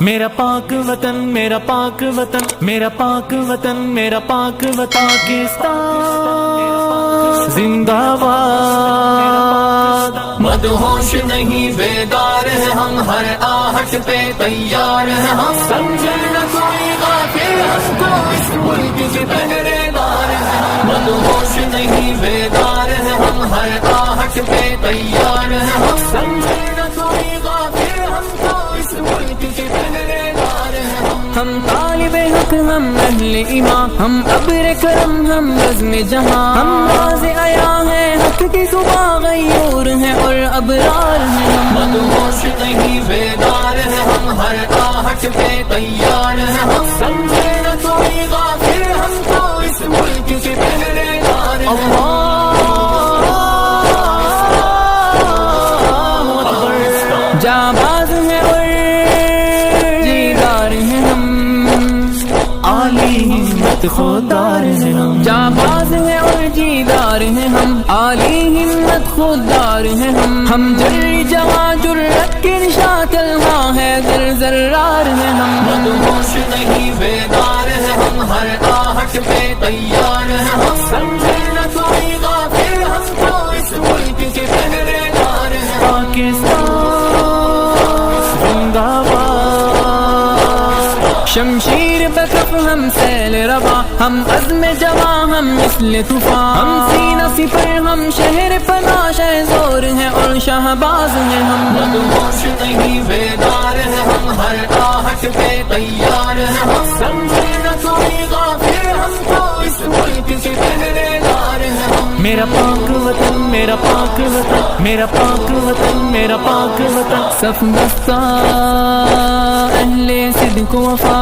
میرا پاک وطن، میرا پاک وطن، میرا پاک وطن، میرا پاک وطن پاکستان زندہ باد۔ مدہوش نہیں بیدار ہیں ہم، ہر آہٹ پہ تیار ہیں ہم، سمجھے نہ کوئی غافل ہم کو اس ملک کے پہرے دار ہیں ہم۔ مدہوش نہیں بیدار ہیں ہم، ہر آہٹ پہ تیار ہیں ہم، سمجھے نہ کوئی غافل ہم کو اس ملک کے پہرے دار ہیں ہم۔ طالب حق، ہم اہل ایمان، ہم ابر کرم، ہم بزم جہاں، ہم باز عیا ہیں، حق کی صبح غیور ہیں اور ابرار ہیں ہم۔ مدہوش نہیں بیدار ہیں ہم، ہر آہٹ پہ تیار ہیں ہم، سمجھے نہ کوئی غافل ہم کو اس ملک کے پہرے دار ہیں ہم۔ جانباز ہیں اور جیدار ہیں ہم، عالی ہمت خوددار ہیں ہم، جانباز ہیں اور جیدار ہیں ہم، عالی ہمت خوددار ہیں ہم جری جواں جرت کے نشاں تلوا ہے، ذرار ہیں ہم۔ مدہوش نہیں بیدار ہیں ہم، ہر آہٹ پہ تیار ہیں ہم، سمجھے نہ کوئی غافل ہم کو اس ملک کے پہرے دار ہیں۔ پاکستان زندہ باد، شمشیر بکف ہم سیل روا، ہم عزم جواں، ہم مثل طوفان، ہم سینہ سپر، ہم شہر پناہ شہ زور ہیں اور شہباز ہیں ہم۔ مدہوش نہیں بیدار ہیں ہم، ہر آہٹ پہ تیار ہیں ہم، سمجھے نہ کوئی غافل ہم کو اس ملک کے پہرے دار ہیں ہم۔ میرا پاک وطن، میرا پاک وطن، میرا پاک وطن، میرا پاک وطن صف بستہ اہل صدق و وفا،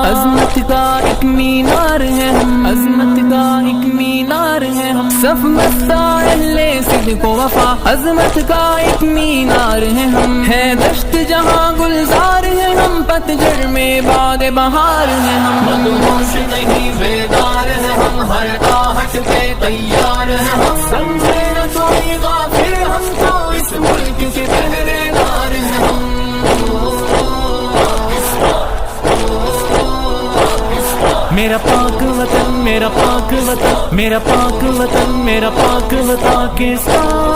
عظمت کا ایک مینار ہے ہم، عظمت کا ایک مینار ہے ہم۔ صف بستہ اہل صدق و وفا، عظمت کا ایک مینار ہے ہم، ہے دشت جہاں گلزار ہیں ہم، پتجھڑ میں باد بہار ہیں ہم۔ مدہوش نہیں بیدار ہیں ہم، ہر آہٹ پہ تیار ہیں ہم، سمجھے نہ کوئی غافل ہم کو اس ملک کے پہرے دار ہیں ہم۔ میرا پاک وطن، میرا پاک وطن، میرا پاک وطن، میرا پاک وطن پاکستان